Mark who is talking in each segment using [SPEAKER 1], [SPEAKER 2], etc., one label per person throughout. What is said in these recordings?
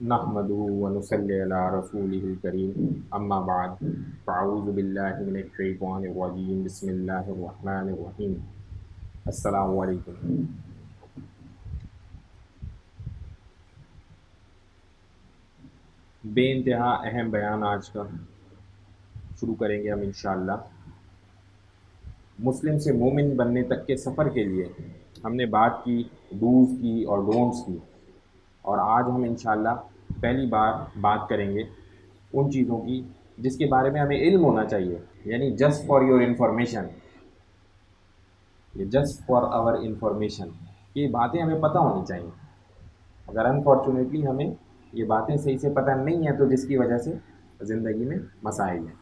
[SPEAKER 1] نحمده ونصلي على رسوله الكريم اما بعد فاعوذ باللہ من الشیطان الرجیم بسم اللہ الرحمن الرحیم السلام علیکم۔ بے انتہا اہم بیان آج کا شروع کریں گے ہم انشاءاللہ۔ مسلم سے مومن بننے تک کے سفر کے لیے ہم نے بات کی ڈوز کی اور ڈونٹس کی، اور آج ہم انشاءاللہ پہلی بار بات کریں گے ان چیزوں کی جس کے بارے میں ہمیں علم ہونا چاہیے، یعنی جسٹ فار یور انفارمیشن، یہ جسٹ فار آور انفارمیشن، یہ باتیں ہمیں پتہ ہونی چاہیے۔ اگر انفارچونیٹلی ہمیں یہ باتیں صحیح سے پتہ نہیں ہیں تو جس کی وجہ سے زندگی میں مسائل ہیں۔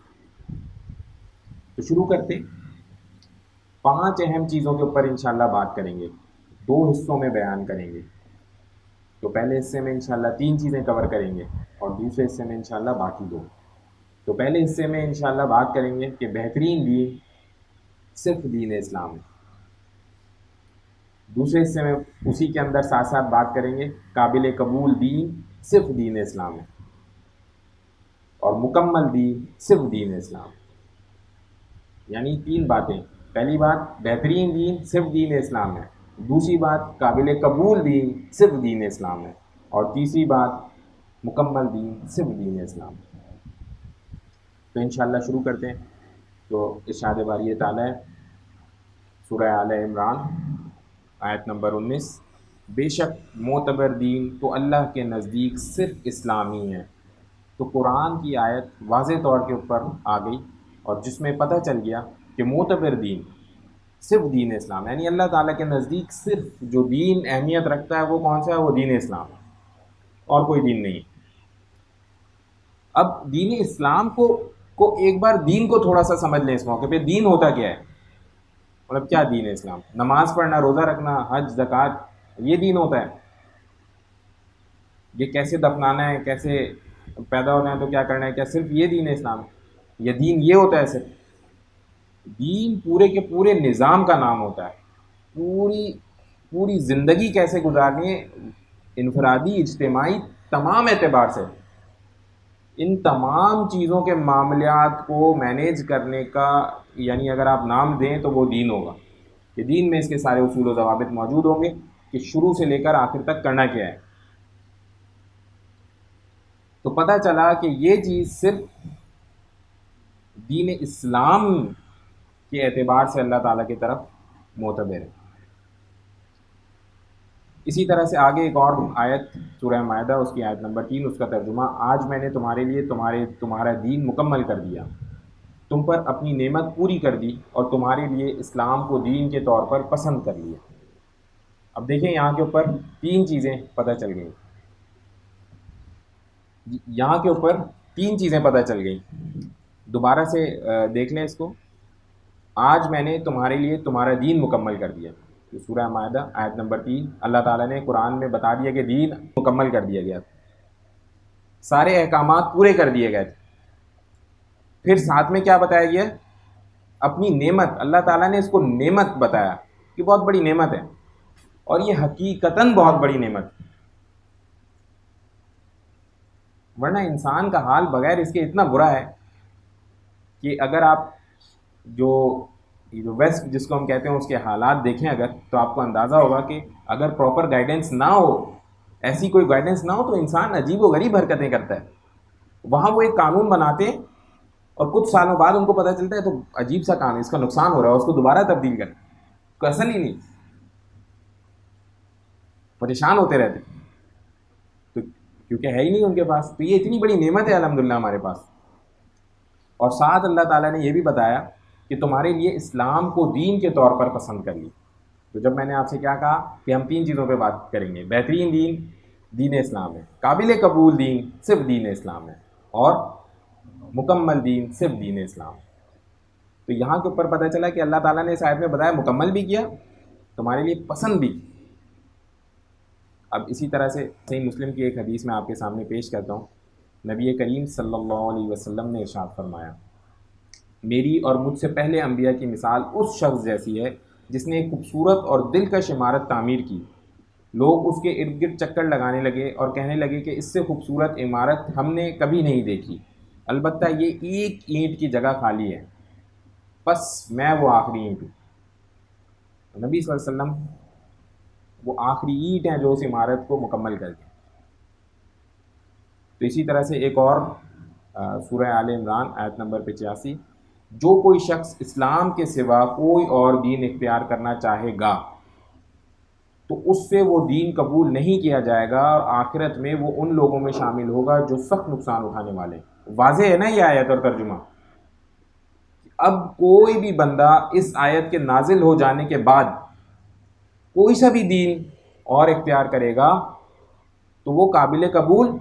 [SPEAKER 1] تو شروع کرتے 5 اہم چیزوں کے اوپر انشاءاللہ بات کریں گے، 2 حصوں میں بیان کریں گے۔ تو پہلے حصے میں انشاءاللہ 3 چیزیں کور کریں گے اور دوسرے حصے میں انشاءاللہ باقی 2۔ تو پہلے حصے میں انشاءاللہ بات کریں گے کہ بہترین دین صرف دین اسلام ہے۔ دوسرے حصے میں اسی کے اندر ساتھ ساتھ بات کریں گے قابل قبول دین صرف دین اسلام ہے، اور مکمل دین صرف دین اسلام ہے۔ یعنی 3 باتیں، پہلی بات بہترین دین صرف دین اسلام ہے، دوسری بات قابل قبول دین صرف دین اسلام ہے، اور تیسری بات مکمل دین صرف دین اسلام ہے۔ تو انشاءاللہ شروع کرتے ہیں۔ تو ارشاد باری تعالیٰ سورہ آل عمران آیت نمبر 19، بے شک معتبر دین تو اللہ کے نزدیک صرف اسلامی ہے۔ تو قرآن کی آیت واضح طور کے اوپر آ گئی، اور جس میں پتہ چل گیا کہ معتبر دین صرف دین اسلام، یعنی اللہ تعالیٰ کے نزدیک صرف جو دین اہمیت رکھتا ہے وہ کون سا ہے؟ وہ دین اسلام ہے، اور کوئی دین نہیں۔ اب دین اسلام کو ایک بار دین کو تھوڑا سا سمجھ لیں۔ اس موقع پہ دین ہوتا کیا ہے؟ مطلب کیا دین اسلام؟ نماز پڑھنا، روزہ رکھنا، حج، زکوٰۃ، یہ دین ہوتا ہے؟ یہ کیسے دفنانا ہے، کیسے پیدا ہونا ہے تو کیا کرنا ہے، کیا صرف یہ دین اسلام؟ یہ دین یہ ہوتا ہے؟ صرف دین پورے کے پورے نظام کا نام ہوتا ہے۔ پوری زندگی کیسے گزارنی ہے، انفرادی، اجتماعی، تمام اعتبار سے ان تمام چیزوں کے معاملات کو مینیج کرنے کا، یعنی اگر آپ نام دیں تو وہ دین ہوگا کہ دین میں اس کے سارے اصول و ضوابط موجود ہوں گے کہ شروع سے لے کر آخر تک کرنا کیا ہے۔ تو پتہ چلا کہ یہ چیز صرف دین اسلام کے اعتبار سے اللہ تعالیٰ کی طرف معتبر ہے۔ اسی طرح سے آگے ایک اور آیت سورہ مائدہ، اس کی آیت نمبر 3، اس کا ترجمہ، آج میں نے تمہارے لیے تمہارا دین مکمل کر دیا، تم پر اپنی نعمت پوری کر دی، اور تمہارے لیے اسلام کو دین کے طور پر پسند کر لیا۔ اب دیکھیں یہاں کے اوپر 3 چیزیں پتہ چل گئیں، یہاں کے اوپر 3 چیزیں پتہ چل گئیں۔ دوبارہ سے دیکھ لیں اس کو، آج میں نے تمہارے لیے تمہارا دین مکمل کر دیا۔ تو سورہ مائدہ آیت نمبر 3، اللہ تعالیٰ نے قرآن میں بتا دیا کہ دین مکمل کر دیا گیا، سارے احکامات پورے کر دیے گئے تھے۔ پھر ساتھ میں کیا بتایا گیا؟ اپنی نعمت، اللہ تعالیٰ نے اس کو نعمت بتایا کہ بہت بڑی نعمت ہے، اور یہ حقیقتاً بہت بڑی نعمت ہے، ورنہ انسان کا حال بغیر اس کے اتنا برا ہے کہ اگر آپ جو ویسٹ جس کو ہم کہتے ہیں اس کے حالات دیکھیں اگر، تو آپ کو اندازہ ہوگا کہ اگر پراپر گائیڈنس نہ ہو، ایسی کوئی گائیڈنس نہ ہو، تو انسان عجیب و غریب حرکتیں کرتا ہے۔ وہاں وہ ایک قانون بناتے ہیں اور کچھ سالوں بعد ان کو پتہ چلتا ہے تو عجیب سا کام ہے، اس کا نقصان ہو رہا ہے، اس کو دوبارہ تبدیل کرنا، کوئی اصل ہی نہیں، پریشان ہوتے رہتے تو کیونکہ ہے ہی نہیں ان کے پاس۔ تو یہ اتنی بڑی نعمت ہے الحمدللہ ہمارے پاس۔ اور ساتھ اللہ تعالیٰ نے یہ بھی بتایا کہ تمہارے لیے اسلام کو دین کے طور پر پسند کر لی۔ تو جب میں نے آپ سے کیا کہا کہ ہم 3 چیزوں پہ بات کریں گے، بہترین دین دین اسلام ہے، قابل قبول دین صرف دین اسلام ہے، اور مکمل دین صرف دین اسلام ہے۔ تو یہاں کے اوپر پتہ چلا کہ اللہ تعالیٰ نے اس آیت میں بتایا مکمل بھی کیا، تمہارے لیے پسند بھی۔ اب اسی طرح سے صحیح مسلم کی ایک حدیث میں آپ کے سامنے پیش کرتا ہوں۔ نبی کریم صلی اللہ علیہ وسلم نے ارشاد فرمایا، میری اور مجھ سے پہلے انبیاء کی مثال اس شخص جیسی ہے جس نے ایک خوبصورت اور دلکش عمارت تعمیر کی، لوگ اس کے ارد گرد چکر لگانے لگے اور کہنے لگے کہ اس سے خوبصورت عمارت ہم نے کبھی نہیں دیکھی، البتہ یہ ایک اینٹ کی جگہ خالی ہے، بس میں وہ آخری اینٹ ہوں۔ نبی صلی اللہ علیہ وسلم وہ آخری اینٹ ہیں جو اس عمارت کو مکمل کر دیں۔ تو اسی طرح سے ایک اور سورہ آل عمران آیت نمبر 85، جو کوئی شخص اسلام کے سوا کوئی اور دین اختیار کرنا چاہے گا تو اس سے وہ دین قبول نہیں کیا جائے گا، اور آخرت میں وہ ان لوگوں میں شامل ہوگا جو سخت نقصان اٹھانے والے ہیں۔ واضح ہے نا یہ آیت اور ترجمہ؟ اب کوئی بھی بندہ اس آیت کے نازل ہو جانے کے بعد کوئی سا بھی دین اور اختیار کرے گا تو وہ قابل قبول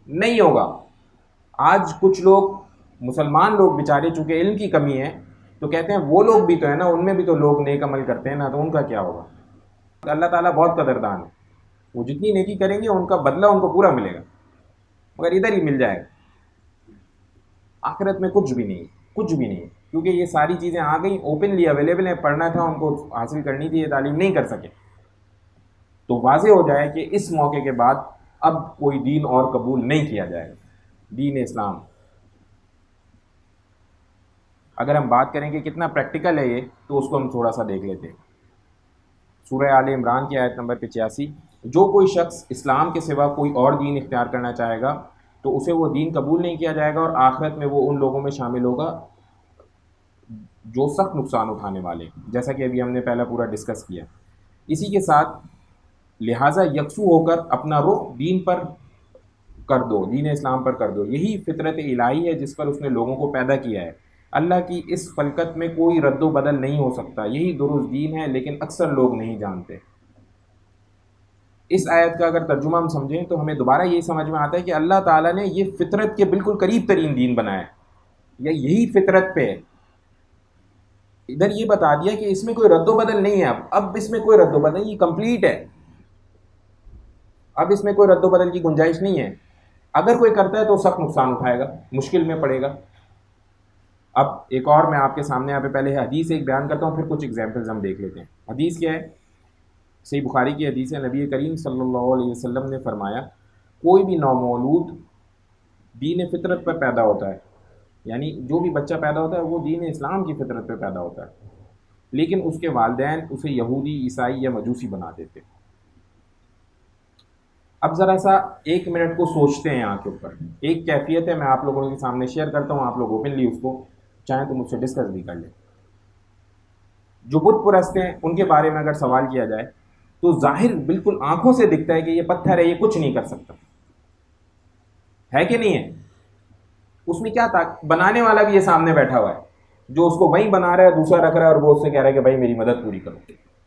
[SPEAKER 1] نہیں ہوگا۔ آج کچھ لوگ مسلمان لوگ بیچارے چونکہ علم کی کمی ہے تو کہتے ہیں وہ لوگ بھی تو ہیں نا، ان میں بھی تو لوگ نیک عمل کرتے ہیں نا، تو ان کا کیا ہوگا؟ اللہ تعالیٰ بہت قدردان ہے، وہ جتنی نیکی کریں گے ان کا بدلہ ان کو پورا ملے گا، مگر ادھر ہی مل جائے گا، آخرت میں کچھ بھی نہیں، کچھ بھی نہیں، کیونکہ یہ ساری چیزیں آ گئیں، اوپنلی اویلیبل ہیں، پڑھنا تھا ان کو، حاصل کرنی تھی، یہ تعلیم نہیں کر سکے۔ تو واضح ہو جائے کہ اس موقع کے بعد اب کوئی دین اور قبول نہیں کیا جائے گا، دین اسلام۔ اگر ہم بات کریں کہ کتنا پریکٹیکل ہے یہ، تو اس کو ہم تھوڑا سا دیکھ لیتے ہیں۔ سورہ آل عمران کی آیت نمبر 85، جو کوئی شخص اسلام کے سوا کوئی اور دین اختیار کرنا چاہے گا تو اسے وہ دین قبول نہیں کیا جائے گا، اور آخرت میں وہ ان لوگوں میں شامل ہوگا جو سخت نقصان اٹھانے والے، جیسا کہ ابھی ہم نے پہلا پورا ڈسکس کیا۔ اسی کے ساتھ لہٰذا یکسو ہو کر اپنا رخ دین پر کر دو، دین اسلام پر کر دو، یہی فطرت الہی ہے جس پر اس نے لوگوں کو پیدا کیا ہے۔ اللہ کی اس خلقت میں کوئی رد و بدل نہیں ہو سکتا، یہی درست دین ہے، لیکن اکثر لوگ نہیں جانتے۔ اس آیت کا اگر ترجمہ ہم سمجھیں تو ہمیں دوبارہ یہی سمجھ میں آتا ہے کہ اللہ تعالیٰ نے یہ فطرت کے بالکل قریب ترین دین بنایا ہے، یا یہی فطرت پہ ہے۔ ادھر یہ بتا دیا کہ اس میں کوئی رد و بدل نہیں ہے، اب اس میں کوئی رد و بدل نہیں، یہ کمپلیٹ ہے، اب اس میں کوئی رد و بدل کی گنجائش نہیں ہے۔ اگر کوئی کرتا ہے تو سخت نقصان اٹھائے گا، مشکل میں پڑے گا۔ اب ایک اور میں آپ کے سامنے یہاں پہ پہلے حدیث ایک بیان کرتا ہوں، پھر کچھ ایگزامپلز ہم دیکھ لیتے ہیں۔ حدیث کیا ہے؟ صحیح بخاری کی حدیث ہے، نبی کریم صلی اللہ علیہ وسلم نے فرمایا، کوئی بھی نومولود دین فطرت پر پیدا ہوتا ہے، یعنی جو بھی بچہ پیدا ہوتا ہے وہ دین اسلام کی فطرت پہ پیدا ہوتا ہے، لیکن اس کے والدین اسے یہودی، عیسائی یا مجوسی بنا دیتے۔ اب ذرا سا ایک منٹ کو سوچتے ہیں یہاں کے اوپر، ایک کیفیت ہے، میں آپ لوگوں کے سامنے شیئر کرتا ہوں، آپ لوگ اوپنلی اس کو چاہیں تو مجھ سے ڈسکس بھی کر لیں۔ جو بت پرست ہیں ان کے بارے میں اگر سوال کیا جائے تو ظاہر بالکل آنکھوں سے دکھتا ہے کہ یہ پتھر ہے، یہ کچھ نہیں کر سکتا، ہے کہ نہیں ہے؟ اس میں کیا بنانے والا بھی یہ سامنے بیٹھا ہوا ہے، جو اس کو وہیں بنا رہا ہے، دوسرا رکھ رہا ہے اور وہ اس سے کہہ رہا ہے کہ بھائی میری مدد پوری کرو۔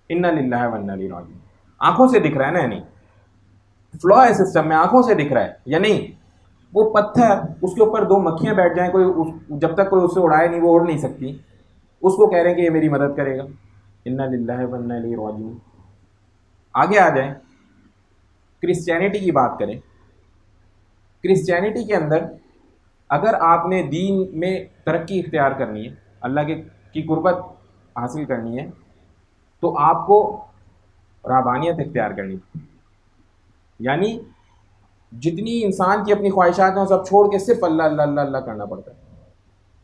[SPEAKER 1] انا للہ و انا الیہ راجعون، آنکھوں سے دکھ رہا ہے نا، یعنی فلا ہے سسٹم میں، آنکھوں سے دکھ رہا ہے یا نہیں؟ وہ پتھر، اس کے اوپر دو مکھیاں بیٹھ جائیں، کوئی جب تک کوئی اس سے اڑائے نہیں وہ اڑ نہیں سکتی، اس کو کہہ رہے ہیں کہ یہ میری مدد کرے گا۔ انا للہ و انا الیہ راجعون۔ آگے آ جائیں، کرسچینٹی کی بات کریں۔ کرسچینٹی کے اندر اگر آپ نے دین میں ترقی اختیار کرنی ہے، اللہ کی قربت حاصل کرنی ہے، تو آپ کو رہبانیت اختیار کرنی ہے، یعنی جتنی انسان کی اپنی خواہشات ہیں وہ سب چھوڑ کے صرف اللہ اللہ اللہ اللہ کرنا پڑتا ہے۔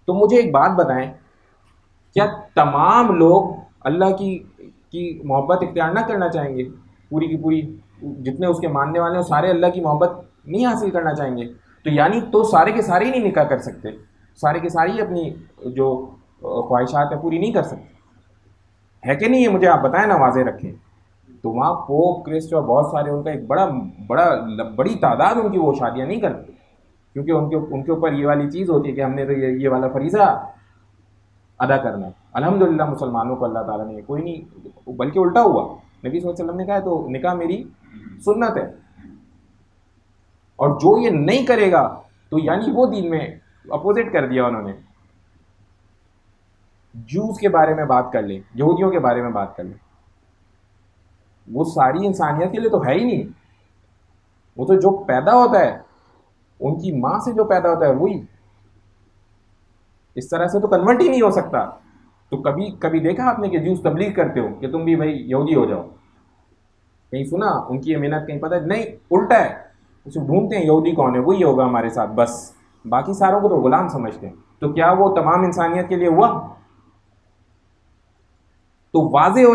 [SPEAKER 1] تو مجھے ایک بات بتائیں، کیا تمام لوگ اللہ کی محبت اختیار نہ کرنا چاہیں گے؟ پوری کی پوری جتنے اس کے ماننے والے ہیں وہ سارے اللہ کی محبت نہیں حاصل کرنا چاہیں گے؟ تو یعنی تو سارے کے سارے ہی نہیں نکاح کر سکتے، سارے کے سارے ہی اپنی جو خواہشات ہیں پوری نہیں کر سکتے، ہے کہ نہیں ہے؟ مجھے آپ بتائیں نا، واضح رکھیں۔ تو وہاں پوپ، کرسٹ اور بہت سارے ان کا ایک بڑی تعداد ان کی وہ شادیاں نہیں کرتے، کیونکہ ان کے اوپر یہ والی چیز ہوتی ہے کہ ہم نے تو یہ والا فریضہ ادا کرنا ہے۔ الحمدللہ مسلمانوں کو اللہ تعالیٰ نے کوئی نہیں، بلکہ الٹا ہوا، نبی صلی اللہ علیہ وسلم نے کہا ہے تو نکاح میری سنت ہے، اور جو یہ نہیں کرے گا تو یعنی وہ دین میں اپوزٹ کر دیا انہوں نے۔ جوز کے بارے میں بات کر لیں، یہودیوں کے بارے میں بات کر لیں، وہ ساری انسانیت کے لیے تو ہے ہی نہیں، وہ تو جو پیدا ہوتا ہے ان کی ماں سے جو پیدا ہوتا ہے وہی، اس طرح سے تو کنورٹ ہی نہیں ہو سکتا۔ تو کبھی دیکھا آپ نے کہ جوز تبلیغ کرتے ہو کہ تم بھی بھائی یہودی ہو جاؤ؟ کہیں سنا ان کی یہ محنت کہیں پتہ نہیں، الٹا ہے، اسے ڈھونڈتے ہیں یہودی کون ہے، وہی ہوگا ہمارے ساتھ بس، باقی ساروں کو تو غلام سمجھتے ہیں. تو کیا وہ تمام انسانیت کے لیے ہوا؟ تو واضح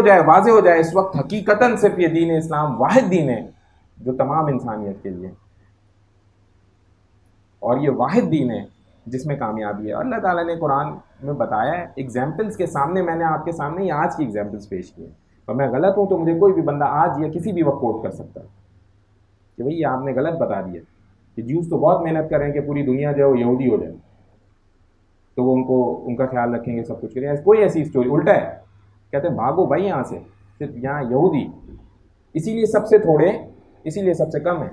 [SPEAKER 1] ہو جائے اس وقت حقیقتاً صرف یہ دین اسلام واحد دین ہے جو تمام انسانیت کے لیے، اور یہ واحد دین ہے جس میں کامیابی ہے. اللہ تعالیٰ نے قرآن میں بتایا ہے ایگزامپلس کے سامنے، میں نے آپ کے سامنے یہ آج کی ایگزامپلس پیش کی ہیں، اور میں غلط ہوں تو مجھے کوئی بھی بندہ آج یا کسی بھی وقت کوٹ کر سکتا ہے کہ بھئی یہ آپ نے غلط بتا دیا کہ جیوز تو بہت محنت کر رہے ہیں کہ پوری دنیا جو ہے وہ یہودی ہو جائے، تو وہ ان کا خیال رکھیں گے، سب کچھ کریں گے. کوئی ایسی اسٹوری، الٹا ہے، کہتے ہیں بھاگو بھائی یہاں سے، صرف یہاں یہودی اسی لیے سب سے تھوڑے، اسی لیے سب سے کم ہے.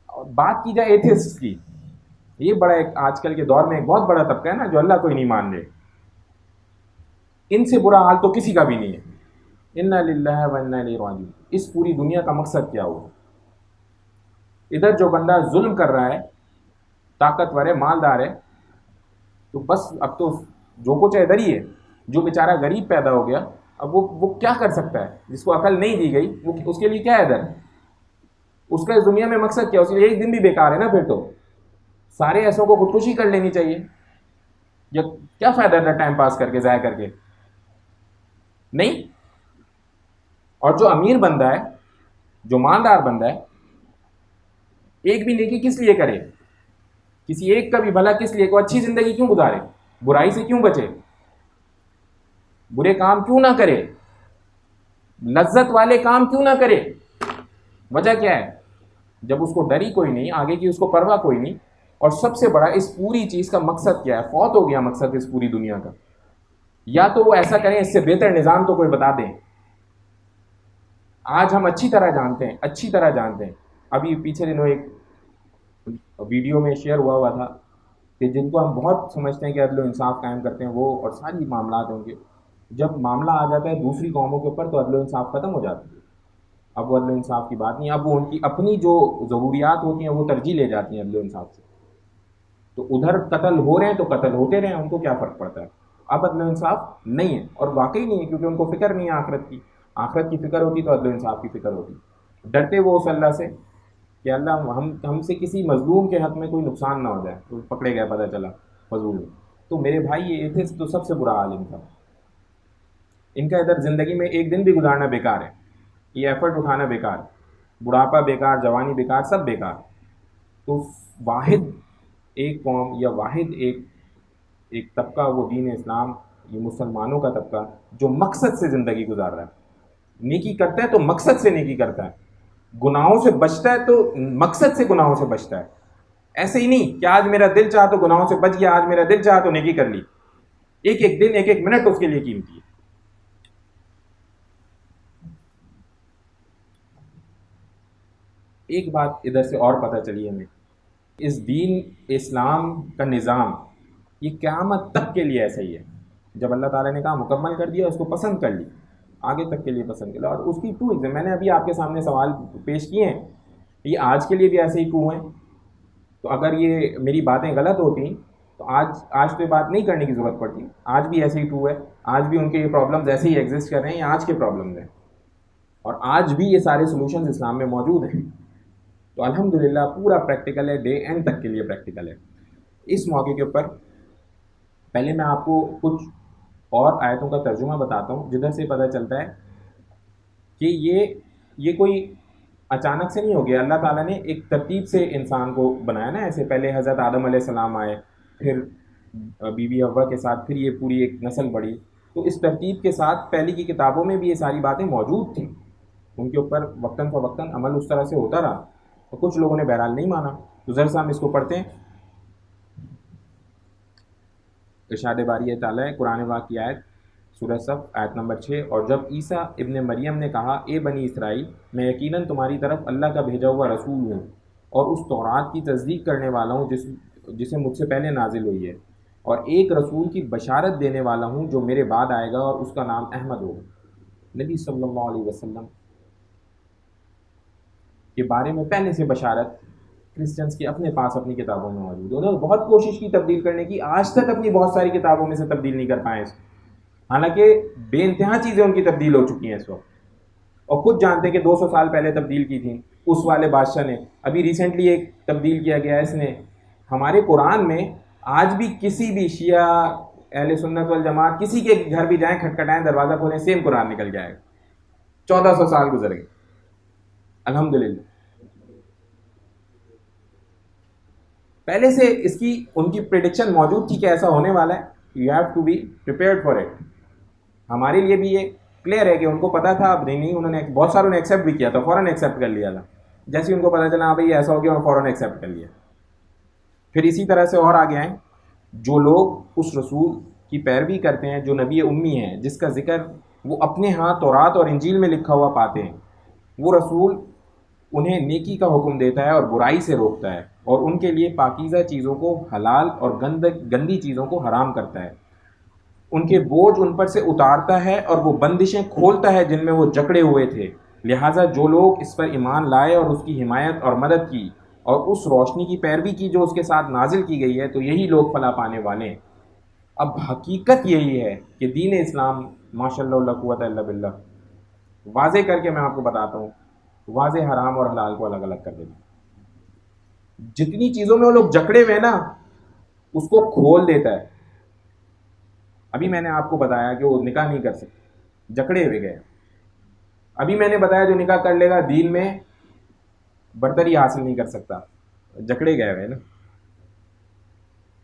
[SPEAKER 1] اور بات کی جائے ایتھسٹ کی، یہ بڑا ایک آج کل کے دور میں ایک بہت بڑا طبقہ ہے نا جو اللہ کو ہی نہیں مان رہے. ان سے برا حال تو کسی کا بھی نہیں ہے. انا للہ و انا الیہ راجعون. اس پوری دنیا کا مقصد کیا ہوا؟ ادھر جو بندہ ظلم کر رہا ہے، طاقتور ہے، مالدار ہے، تو بس اب تو جو کچھ ہے ادھر ہی ہے. جو بیچارہ غریب پیدا ہو گیا، اب وہ کیا کر سکتا ہے؟ جس کو عقل نہیں دی گئی وہ اس کے لیے کیا ہے ادھر؟ اس کا اس دنیا میں مقصد کیا؟ اس لیے ایک دن بھی بیکار ہے نا. پھر تو سارے ایسوں کو خودکشی کر لینی چاہیے، یا کیا فائدہ تھا ٹائم پاس کر کے، ضائع کر کے؟ نہیں. اور جو امیر بندہ ہے، جو مالدار بندہ ہے، ایک بھی نیکی کس لیے کرے؟ کسی ایک کا بھی بھلا کس لیے؟ کو اچھی زندگی کیوں گزارے؟ برائی سے کیوں بچے؟ برے کام کیوں نہ کرے؟ لذت والے کام کیوں نہ کرے؟ وجہ کیا ہے؟ جب اس کو ڈر ہی کوئی نہیں، آگے کی اس کو پرواہ کوئی نہیں. اور سب سے بڑا اس پوری چیز کا مقصد کیا ہے؟ فوت ہو گیا مقصد اس پوری دنیا کا. یا تو وہ ایسا کریں اس سے بہتر نظام تو کوئی بتا دیں. آج ہم اچھی طرح جانتے ہیں. ابھی پیچھے دنوں ایک ویڈیو میں شیئر ہوا تھا کہ جن کو ہم بہت سمجھتے ہیں کہ عدل و انصاف قائم کرتے ہیں وہ، اور ساری معاملات ہوں گے، جب معاملہ آ جاتا ہے دوسری قوموں کے اوپر تو عدل و انصاف ختم ہو جاتا ہے. اب وہ عدل و انصاف کی بات نہیں، اب وہ ان کی اپنی جو ضروریات ہوتی ہیں وہ ترجیح لے جاتی ہیں عدل و انصاف سے. تو ادھر قتل ہو رہے ہیں تو قتل ہوتے رہے، ان کو کیا فرق پڑتا ہے؟ اب عدل و انصاف نہیں ہے، اور واقعی نہیں ہے، کیونکہ ان کو فکر نہیں ہے آخرت کی. آخرت کی فکر ہوتی تو عدل و انصاف کی فکر ہوتی. ڈرتے وہ اس اللہ سے کہ اللہ ہم سے کسی مظلوم کے حق میں کوئی نقصان نہ ہو جائے، تو پکڑے گئے پتہ چلا فضول میں. تو میرے بھائی یہ ایتھسٹ تو سب سے برا حال ان کا ادھر زندگی میں ایک دن بھی گزارنا بیکار ہے، یہ ایفرٹ اٹھانا بیکار، بڑھاپا بیکار، جوانی بیکار، سب بیکار. تو واحد ایک قوم یا واحد ایک طبقہ وہ دین اسلام، یہ مسلمانوں کا طبقہ جو مقصد سے زندگی گزار رہا ہے. نیکی کرتا ہے تو مقصد سے نیکی کرتا ہے، گناہوں سے بچتا ہے تو مقصد سے گناہوں سے بچتا ہے. ایسے ہی نہیں کہ آج میرا دل چاہا تو گناہوں سے بچ گیا، آج میرا دل چاہا تو نیکی کر لی. ایک ایک دن، ایک ایک منٹ اس کے لیے قیمتی ہے. ایک بات ادھر سے اور پتہ چلی ہمیں، اس دین اسلام کا نظام یہ قیامت تک کے لیے ایسا ہی ہے. جب اللہ تعالیٰ نے کہا مکمل کر دیا، اس کو پسند کر لی، آگے تک کے لیے پسند کر لیا. اور اس کی ٹو ایگزام میں نے ابھی آپ کے سامنے سوال پیش کیے ہیں، یہ آج کے لیے بھی ایسے ہی ٹو ہیں. تو اگر یہ میری باتیں غلط ہوتی تو آج تو یہ بات نہیں کرنے کی ضرورت پڑتی. آج بھی ایسے ہی ٹو ہے، آج بھی ان کے یہ پرابلمز ایسے ہی ایگزسٹ کر رہے ہیں، یہ آج کے پرابلمز ہیں، اور آج بھی یہ سارے سولوشنز اسلام میں موجود ہیں. تو الحمدللہ پورا پریکٹیکل ہے، ڈے اینڈ تک کے لیے پریکٹیکل ہے. اس موقع کے اوپر پہلے میں آپ کو کچھ اور آیتوں کا ترجمہ بتاتا ہوں جدھر سے پتہ چلتا ہے کہ یہ کوئی اچانک سے نہیں ہو گیا. اللہ تعالیٰ نے ایک ترتیب سے انسان کو بنایا نا. ایسے پہلے حضرت آدم علیہ السلام آئے، پھر بی بی حوا کے ساتھ پھر یہ پوری ایک نسل بڑھی. تو اس ترتیب کے ساتھ پہلی کی کتابوں میں بھی یہ ساری باتیں موجود تھیں، ان کے اوپر وقتاً فوقتاً عمل اس طرح سے ہوتا رہا. تو کچھ لوگوں نے بہرحال نہیں مانا. تو ذرا سا ہم اس کو پڑھتے ہیں. ارشاد باری تعالیٰ ہے، قرآن پاک کی آیت، سورہ صف آیت نمبر 6. اور جب عیسیٰ ابن مریم نے کہا اے بنی اسرائیل، میں یقیناً تمہاری طرف اللہ کا بھیجا ہوا رسول ہوں، اور اس تورات کی تصدیق کرنے والا ہوں جسے مجھ سے پہلے نازل ہوئی ہے، اور ایک رسول کی بشارت دینے والا ہوں جو میرے بعد آئے گا، اور اس کا نام احمد ہوگا. نبی صلی اللہ علیہ وسلم کے بارے میں پہلے سے بشارت کرسچنس کے اپنے پاس اپنی کتابوں میں موجود ہے. انہوں نے بہت کوشش کی تبدیل کرنے کی، آج تک اپنی بہت ساری کتابوں میں سے تبدیل نہیں کر پائے اس کو، حالانکہ بے انتہا چیزیں ان کی تبدیل ہو چکی ہیں اس وقت. اور خود جانتے ہیں کہ 200 سال پہلے تبدیل کی تھیں اس والے بادشاہ نے. ابھی ریسنٹلی ایک تبدیل کیا گیا ہے اس نے. ہمارے قرآن میں آج بھی کسی بھی شیعہ اہل سنت والجماعت کسی کے گھر بھی جائیں, کھٹکھٹائیں, دروازہ کھولیں, سیم قرآن نکل جائے گا. 1400 سال گزر گئے الحمدللہ. پہلے سے اس کی ان کی پریڈکشن موجود تھی کہ ایسا ہونے والا ہے. You have to be prepared for it. ہمارے لیے بھی یہ کلیئر ہے کہ ان کو پتا تھا. اب نہیں, انہوں نے بہت ساروں نے ایکسیپٹ بھی کیا تھا, فوراً ایکسیپٹ کر لیا تھا. جیسے ان کو پتا چلا ہاں بھائی ایسا ہو گیا, اور فوراً ایکسیپٹ کر لیا. پھر اسی طرح سے اور آگے آئیں, جو لوگ اس رسول کی پیروی کرتے ہیں جو نبی امی ہے, جس کا ذکر وہ اپنے ہاں تورات اور انجیل میں لکھا ہوا پاتے ہیں, وہ رسول انہیں نیکی کا حکم دیتا ہے اور برائی سے روکتا ہے, اور ان کے لیے پاکیزہ چیزوں کو حلال اور گندی چیزوں کو حرام کرتا ہے. ان کے بوجھ ان پر سے اتارتا ہے اور وہ بندشیں کھولتا ہے جن میں وہ جکڑے ہوئے تھے. لہٰذا جو لوگ اس پر ایمان لائے اور اس کی حمایت اور مدد کی اور اس روشنی کی پیروی کی جو اس کے ساتھ نازل کی گئی ہے, تو یہی لوگ فلاح پانے والے ہیں. اب حقیقت یہی ہے کہ دین اسلام ماشاء اللہ لا قوت الا باللہ واضح کر کے میں آپ کو بتاتا ہوں, واضح حرام اور حلال کو الگ الگ کر دیتا. جتنی چیزوں میں وہ لوگ جکڑے ہوئے نا اس کو کھول دیتا ہے. ابھی میں نے آپ کو بتایا کہ وہ نکاح نہیں کر سکتے, جکڑے ہوئے گئے. ابھی میں نے بتایا جو نکاح کر لے گا دین میں برتری حاصل نہیں کر سکتا, جکڑے گئے ہوئے نا.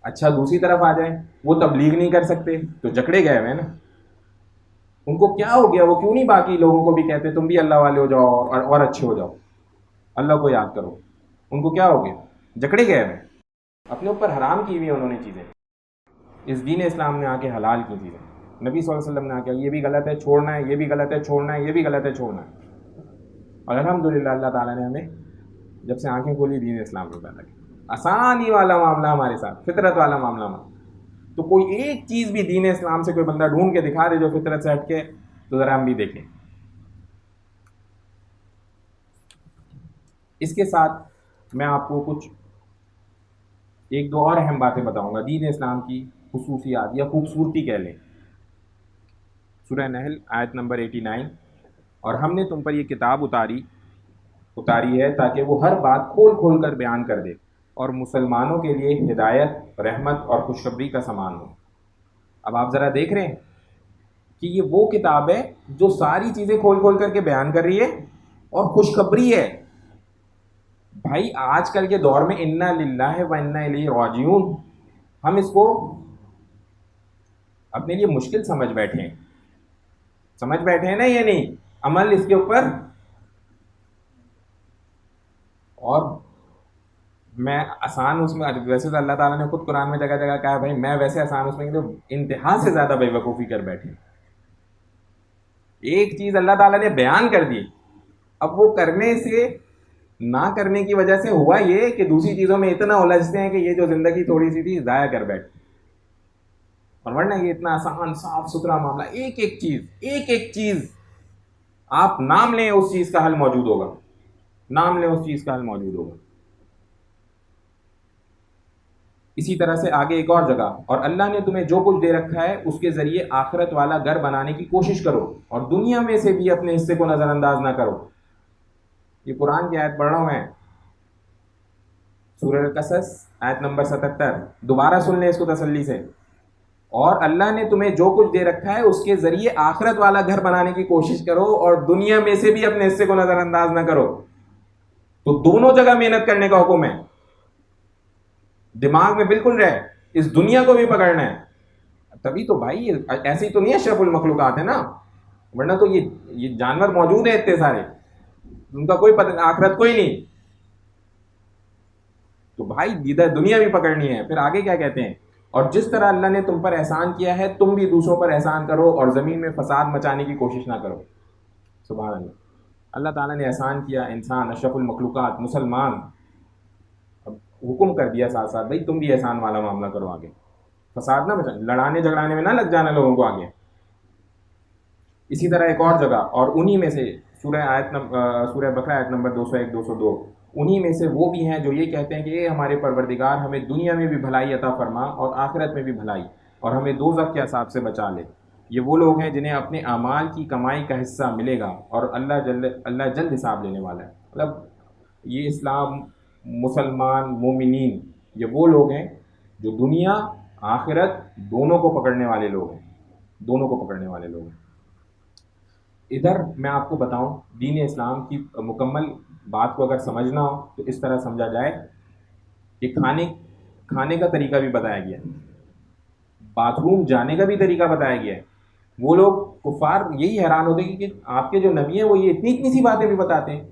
[SPEAKER 1] اچھا دوسری طرف آ جائیں, وہ تبلیغ نہیں کر سکتے تو جکڑے گئے ہوئے نا. ان کو کیا ہو گیا, وہ کیوں نہیں باقی لوگوں کو بھی کہتے تم بھی اللہ والے ہو جاؤ اور اچھے ہو جاؤ, اللہ کو یاد کرو. ان کو کیا ہو گیا, جکڑے گئے ہوئے, اپنے اوپر حرام کی ہوئی انہوں نے چیزیں. اس دین اسلام نے آ کے حلال کی چیزیں. نبی صلی اللہ علیہ وسلم نے آ کے یہ بھی غلط ہے چھوڑنا ہے, یہ بھی غلط ہے چھوڑنا ہے, یہ بھی غلط ہے چھوڑنا ہے. اور الحمدللہ اللہ تعالیٰ نے ہمیں جب سے آنکھیں کھولی دین اسلام کو پیدا کیا. آسانی والا معاملہ ہمارے ساتھ, فطرت والا معاملہ ہمارا. تو کوئی ایک چیز بھی دین اسلام سے کوئی بندہ ڈھونڈ کے دکھا دے جو فطرت سے ہٹ کے, تو ذرا ہم بھی دیکھیں. اس کے ساتھ میں آپ کو کچھ ایک دو اور اہم باتیں بتاؤں گا دین اسلام کی خصوصیات یا خوبصورتی کہہ لیں. سورہ نحل آیت نمبر 89, اور ہم نے تم پر یہ کتاب اتاری ہے تاکہ وہ ہر بات کھول کھول کر بیان کر دے اور مسلمانوں کے لیے ہدایت, رحمت اور خوشخبری کا سامان ہو. اب آپ ذرا دیکھ رہے ہیں کہ یہ وہ کتاب ہے جو ساری چیزیں کھول کھول کر کے بیان کر رہی ہے اور خوشخبری ہے. بھائی آج کل کے دور میں انا للہ و انا الیہ راجعون, ہم اس کو اپنے لیے مشکل سمجھ بیٹھے ہیں نا, یہ نہیں عمل اس کے اوپر. اور میں آسان اس میں, ویسے تو اللہ تعالیٰ نے خود قرآن میں جگہ جگہ کہا ہے بھائی میں ویسے آسان اس میں تو انتہا سے زیادہ بے وقوفی کر بیٹھے. ایک چیز اللہ تعالیٰ نے بیان کر دی, اب وہ کرنے سے نہ کرنے کی وجہ سے ہوا یہ کہ دوسری چیزوں میں اتنا الجھتے ہیں کہ یہ جو زندگی تھوڑی سی تھی ضائع کر بیٹھے. اور ورنہ یہ اتنا آسان صاف ستھرا معاملہ, ایک ایک چیز آپ نام لیں اس چیز کا حل موجود ہوگا, اسی طرح سے آگے ایک اور جگہ, اور اللہ نے تمہیں جو کچھ دے رکھا ہے اس کے ذریعے آخرت والا گھر بنانے کی کوشش کرو اور دنیا میں سے بھی اپنے حصے کو نظر انداز نہ کرو. یہ قرآن کی آیت پڑھ رہا ہوں میں, سورہ القصص آیت نمبر 77. دوبارہ سن لیں اس کو تسلی سے. اور اللہ نے تمہیں جو کچھ دے رکھا ہے اس کے ذریعے آخرت والا گھر بنانے کی کوشش کرو اور دنیا میں سے بھی اپنے حصے کو نظر انداز نہ کرو. تو دونوں جگہ محنت کرنے کا حکم ہے. دماغ میں بالکل رہے, اس دنیا کو بھی پکڑنا ہے. تبھی تو بھائی ایسے ہی تو نہیں اشرف المخلوقات ہے نا, ورنہ تو یہ جانور موجود ہیں اتنے سارے, ان کا کوئی پتہ, آخرت کوئی نہیں. تو بھائی ادھر دنیا بھی پکڑنی ہے. پھر آگے کیا کہتے ہیں, اور جس طرح اللہ نے تم پر احسان کیا ہے تم بھی دوسروں پر احسان کرو اور زمین میں فساد مچانے کی کوشش نہ کرو. سبحان اللہ. اللہ تعالیٰ نے احسان کیا, انسان اشرف المخلوقات مسلمان, اب حکم کر دیا ساتھ ساتھ بھائی تم بھی احسان والا معاملہ کرو, آگے فساد نہ مچانا, لڑانے جھگڑانے میں نہ لگ جانا لوگوں کو آگے. اسی طرح ایک اور جگہ, اور انہی میں سے سورہ بقرہ آیت نمبر 201 202, انہی میں سے وہ بھی ہیں جو یہ کہتے ہیں کہ اے ہمارے پروردگار ہمیں دنیا میں بھی بھلائی عطا فرما اور آخرت میں بھی بھلائی, اور ہمیں دوزخ کے عذاب سے بچا لے. یہ وہ لوگ ہیں جنہیں اپنے اعمال کی کمائی کا حصہ ملے گا اور اللہ جلد حساب لینے والا ہے. مطلب یہ اسلام، مسلمان، مومنین، یہ وہ لوگ ہیں جو دنیا آخرت دونوں کو پکڑنے والے لوگ ہیں، دونوں کو پکڑنے والے لوگ ہیں. ادھر میں آپ کو بتاؤں، دین اسلام کی مکمل بات کو اگر سمجھنا ہو تو اس طرح سمجھا جائے کہ کھانے کا طریقہ بھی بتایا گیا ہے، باتھ روم جانے کا بھی طریقہ بتایا گیا ہے. وہ لوگ کفار یہی حیران ہوتے ہیں کہ آپ کے جو نبی ہیں وہ یہ اتنی اتنی سی باتیں بھی بتاتے ہیں،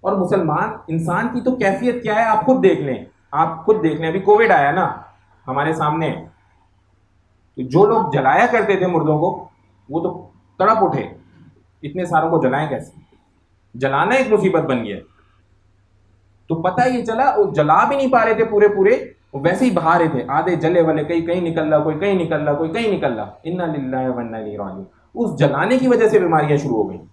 [SPEAKER 1] اور مسلمان انسان کی تو کیفیت کیا ہے آپ خود دیکھ لیں. آپ خود دیکھ لیں، ابھی کووڈ آیا نا ہمارے سامنے، تو جو لوگ جلایا کرتے تھے مردوں کو وہ تو تڑپ اٹھے، اتنے ساروں کو جلائیں کیسے؟ جلانا ایک مصیبت بن گیا. تو پتہ یہ چلا وہ جلا بھی نہیں پا رہے تھے پورے، ویسے ہی بہا رہے تھے، آدھے جلے والے کہیں نکل رہا، کوئی کہیں نکل رہا، کوئی کہیں نکل رہا. انا للہ و انا الیہ راجعون. اس جلانے کی وجہ سے بیماریاں شروع ہو گئیں.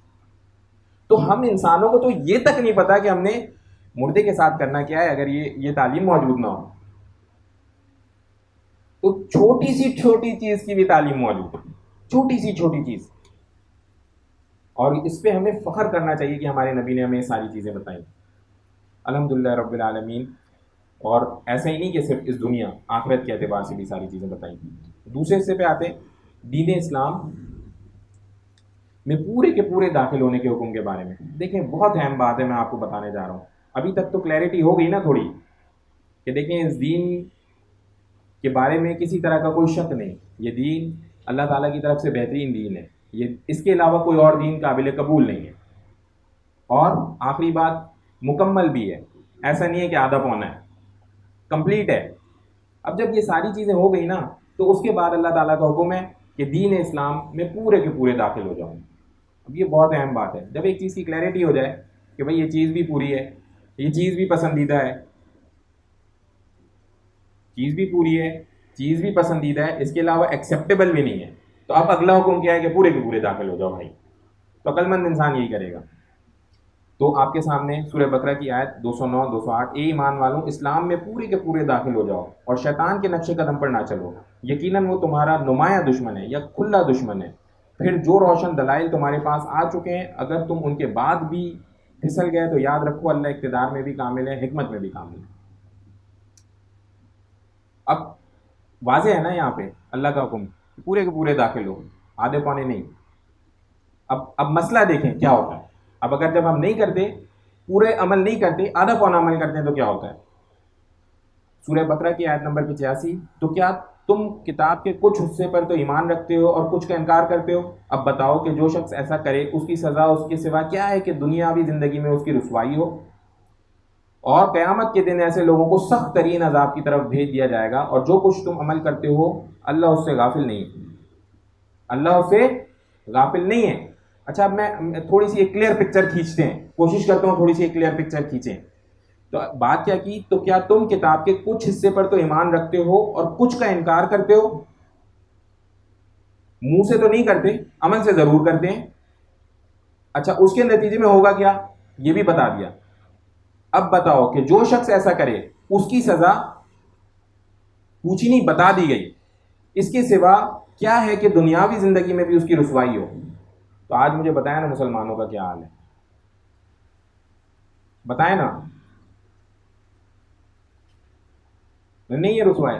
[SPEAKER 1] تو ہم انسانوں کو تو یہ تک نہیں پتا کہ ہم نے مردے کے ساتھ کرنا کیا ہے اگر یہ تعلیم موجود نہ ہو. تو چھوٹی سی چیز کی بھی تعلیم موجود ہے، چھوٹی سی چیز، اور اس پہ ہمیں فخر کرنا چاہیے کہ ہمارے نبی نے ہمیں ساری چیزیں بتائیں. الحمدللہ رب العالمین. اور ایسا ہی نہیں کہ صرف اس دنیا، آخرت کے اعتبار سے بھی ساری چیزیں بتائیں. دوسرے حصے پہ آتے ہیں دین اسلام میں پورے کے پورے داخل ہونے کے حکم کے بارے میں. دیکھیں بہت اہم بات ہے، میں آپ کو بتانے جا رہا ہوں. ابھی تک تو کلیئرٹی ہو گئی نا تھوڑی، کہ دیکھیں اس دین کے بارے میں کسی طرح کا کوئی شک نہیں. یہ دین اللہ تعالیٰ کی طرف سے بہترین دین ہے، یہ اس کے علاوہ کوئی اور دین قابل قبول نہیں ہے. اور آخری بات، مکمل بھی ہے، ایسا نہیں ہے کہ آدھا پونا ہے، کمپلیٹ ہے. اب جب یہ ساری چیزیں ہو گئی نا تو اس کے بعد اللہ تعالیٰ کا حکم ہے کہ دین اسلام میں پورے کے پورے داخل ہو جاؤں. اب یہ بہت اہم بات ہے. جب ایک چیز کی کلیئرٹی ہو جائے کہ بھئی یہ چیز بھی پوری ہے، یہ چیز بھی پسندیدہ ہے، چیز بھی پوری ہے، چیز بھی پسندیدہ ہے، اس کے علاوہ ایکسیپٹیبل بھی نہیں ہے، تو اب اگلا حکم کیا ہے کہ پورے کے پورے داخل ہو جاؤ بھائی. تو عقل مند انسان یہی کرے گا. تو آپ کے سامنے سورہ بقرہ کی آیت 209 208، اے ایمان والوں اسلام میں پورے کے پورے داخل ہو جاؤ اور شیطان کے نقش قدم پر نہ چلو، یقیناً وہ تمہارا نمایاں دشمن ہے یا کھلا دشمن ہے. پھر جو روشن دلائل تمہارے پاس آ چکے ہیں اگر تم ان کے بعد بھی پھسل گئے تو یاد رکھو اللہ اقتدار میں بھی کامل ہے، حکمت میں بھی کامل ہے. اب واضح ہے نا یہاں پہ اللہ کا حکم پورے کے پورے داخل ہو، آدھے پونے نہیں. اب مسئلہ دیکھیں کیا ہوتا ہے. اب اگر جب ہم نہیں کرتے، پورے عمل نہیں کرتے، آدھا پونا عمل کرتے ہیں تو کیا ہوتا ہے؟ سورہ بقرہ کی آیت نمبر 85، تو کیا تم کتاب کے کچھ حصے پر تو ایمان رکھتے ہو اور کچھ کا انکار کرتے ہو؟ اب بتاؤ کہ جو شخص ایسا کرے اس کی سزا اس کے سوا کیا ہے کہ دنیاوی زندگی میں اس کی رسوائی ہو، اور قیامت کے دن ایسے لوگوں کو سخت ترین عذاب کی طرف بھیج دیا جائے گا. اور جو کچھ تم عمل کرتے ہو اللہ اس سے غافل نہیں ہے، اللہ اس سے غافل نہیں ہے. اچھا اب میں تھوڑی سی ایک کلیئر پکچر کھینچتے ہیں، کوشش کرتا ہوں تھوڑی سی ایک کلیئر پکچر کھینچیں. تو بات کیا کی؟ تو کیا تم کتاب کے کچھ حصے پر تو ایمان رکھتے ہو اور کچھ کا انکار کرتے ہو؟ منہ سے تو نہیں کرتے، عمل سے ضرور کرتے ہیں. اچھا اس کے نتیجے میں ہوگا کیا یہ بھی بتا دیا. اب بتاؤ کہ جو شخص ایسا کرے اس کی سزا پوچھی نہیں، بتا دی گئی. اس کے سوا کیا ہے کہ دنیاوی زندگی میں بھی اس کی رسوائی ہو. تو آج مجھے بتائیں نا مسلمانوں کا کیا حال ہے، بتائیں نا. نہیں یہ رسوائی،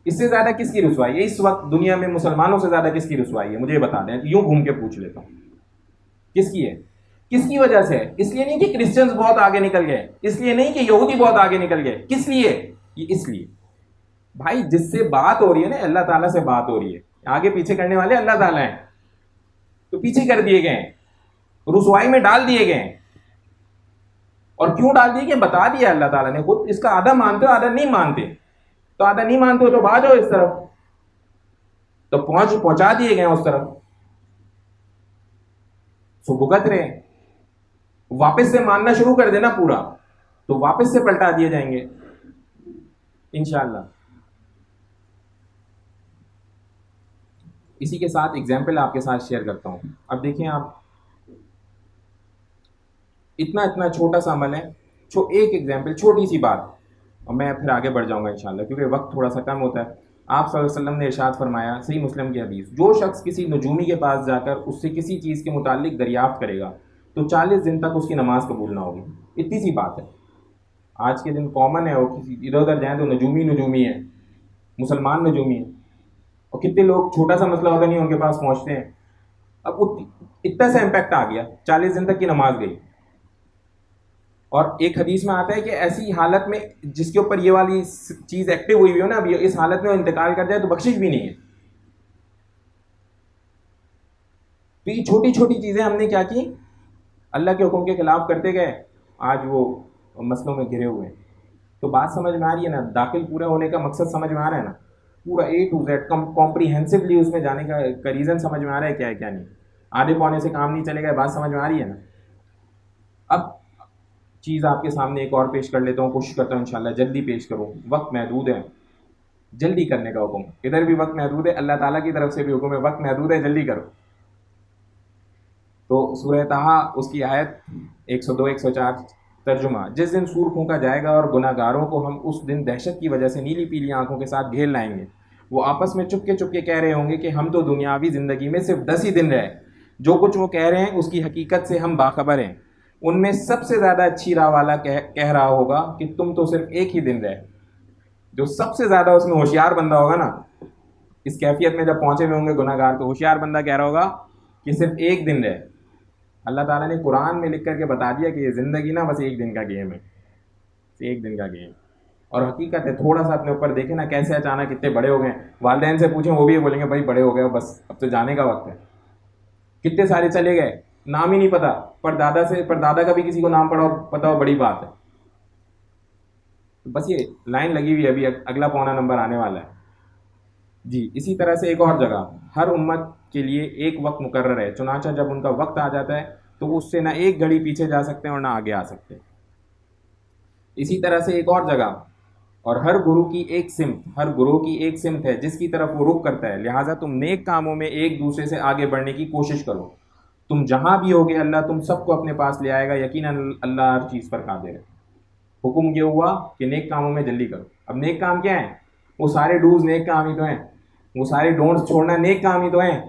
[SPEAKER 1] اس سے زیادہ کس کی رسوائی ہے اس وقت دنیا میں؟ مسلمانوں سے زیادہ کس کی رسوائی ہے مجھے بتا دیں، یوں گھوم کے پوچھ لیتا ہوں. کس کی ہے؟ کس کی وجہ سے؟ اس لیے نہیں کہ کرسچنز بہت آگے نکل گئے، اس لیے نہیں کہ یہودی بہت آگے نکل گئے. کس لیے؟ یہ اس لیے بھائی جس سے بات ہو رہی ہے نا، اللہ تعالیٰ سے بات ہو رہی ہے، آگے پیچھے کرنے والے اللہ تعالیٰ ہیں، تو پیچھے کر دیے گئے ہیں، رسوائی میں ڈال دیے گئے ہیں. اور کیوں ڈال دیے گئے بتا دیا اللہ تعالیٰ نے خود. اس کا آدھا مانتے ہو آدھا نہیں مانتے، تو آدھا نہیں مانتے ہو تو بھاجو اس طرف، تو پہنچا دیے گئے اس طرف. سو بھگت رہے، واپس سے ماننا شروع کر دینا پورا تو واپس سے پلٹا دیے جائیں گے انشاءاللہ. اسی کے ساتھ اگزامپل آپ کے ساتھ شیئر کرتا ہوں. اب دیکھیں آپ، اتنا چھوٹا سا عمل ہے، ایک ایگزامپل چھوٹی سی بات، اور میں پھر آگے بڑھ جاؤں گا انشاءاللہ کیونکہ وقت تھوڑا سا کم ہوتا ہے. آپ صلی اللہ علیہ وسلم نے ارشاد فرمایا، صحیح مسلم کی حدیث، جو شخص کسی نجومی کے پاس جا کر اس سے کسی چیز کے متعلق دریافت کرے گا تو 40 دن تک اس کی نماز قبول نہ ہوگی. اتنی سی بات ہے. آج کے دن کامن ہے، وہ کسی ادھر ادھر جائیں تو نجومی ہے، مسلمان نجومی ہیں. اور کتنے لوگ چھوٹا سا مسئلہ ہوتا نہیں ان کے پاس پہنچتے ہیں. اب اتنا سا امپیکٹ آ گیا، 40 دن تک کی نماز گئی. اور ایک حدیث میں آتا ہے کہ ایسی حالت میں جس کے اوپر یہ والی چیز ایکٹیو ہوئی ہو نا، اب اس حالت میں وہ انتقال کر جائے تو بخشش بھی نہیں ہے. تو یہ چھوٹی چھوٹی چیزیں ہم نے کیا کی، اللہ کے حکم کے خلاف کرتے گئے، آج وہ مسئلوں میں گھرے ہوئے ہیں. تو بات سمجھ میں آ رہی ہے نا، داخل پورا ہونے کا مقصد سمجھ میں آ رہا ہے نا، پورا A to Z کمپریہنسولی اس میں جانے کا ریزن سمجھ میں آ رہا ہے کیا ہے کیا نہیں. آدھے پونے سے کام نہیں چلے گا، بات سمجھ میں آ رہی ہے نا. اب چیز آپ کے سامنے ایک اور پیش کر لیتا ہوں، کوشش کرتا ہوں انشاءاللہ جلدی پیش کروں. وقت محدود ہے، جلدی کرنے کا حکم. ادھر بھی وقت محدود ہے، اللہ تعالیٰ کی طرف سے بھی حکم ہے، وقت محدود ہے، جلدی کرو. تو سورہ طٰہٰ اس کی آیت 102 104 ترجمہ: جس دن سور پھونکا جائے گا اور گناہ گاروں کو ہم اس دن دہشت کی وجہ سے نیلی پیلی آنکھوں کے ساتھ گھیر لائیں گے. وہ آپس میں چپکے چپکے کہہ رہے ہوں گے کہ ہم تو دنیاوی زندگی میں صرف 10 ہی دن رہے. جو کچھ وہ کہہ رہے ہیں اس کی حقیقت سے ہم باخبر ہیں. ان میں سب سے زیادہ اچھی راہ والا کہہ رہا ہوگا کہ تم تو صرف ایک ہی دن رہے. جو سب سے زیادہ اس میں ہوشیار بندہ ہوگا نا، اس کیفیت میں جب پہنچے ہوئے ہوں گے گناہ گار، تو ہوشیار بندہ کہہ رہا ہوگا کہ صرف ایک دن رہے. اللہ تعالیٰ نے قرآن میں لکھ کر کے بتا دیا کہ یہ زندگی نا بس ایک دن کا گیم ہے، ایک دن کا گیم. اور حقیقت ہے، تھوڑا سا اپنے اوپر دیکھیں نا کیسے اچانک اتنے بڑے ہو گئے. والدین سے پوچھیں وہ بھی بولیں گے بھائی بڑے ہو گئے، بس اب تو جانے کا وقت ہے. کتنے سارے چلے گئے، نام ہی نہیں پتا. پردادا کا بھی کسی کو نام پتا ہو بڑی بات ہے. بس یہ لائن لگی ہوئی ہے، ابھی اگلا پونا نمبر آنے والا ہے. جی اسی طرح سے ایک اور جگہ: ہر امت کے لیے ایک وقت مقرر ہے، چنانچہ جب ان کا وقت آ جاتا ہے تو وہ اس سے نہ ایک گھڑی پیچھے جا سکتے ہیں اور نہ آگے آ سکتے. اسی طرح سے ایک اور جگہ: اور ہر گروہ کی ایک سمت ہے جس کی طرف وہ رخ کرتا ہے، لہٰذا تم نیک کاموں میں ایک دوسرے سے آگے بڑھنے کی کوشش کرو. تم جہاں بھی ہوگے اللہ تم سب کو اپنے پاس لے آئے گا، یقیناً اللہ ہر چیز پر قادر ہے. حکم یہ ہوا کہ نیک کاموں میں جلدی کرو. اب نیک کام کیا ہیں؟ وہ سارے ڈوز نیک کام ہی تو ہیں، وہ سارے ڈونٹس چھوڑنا نیک کام ہی تو ہیں.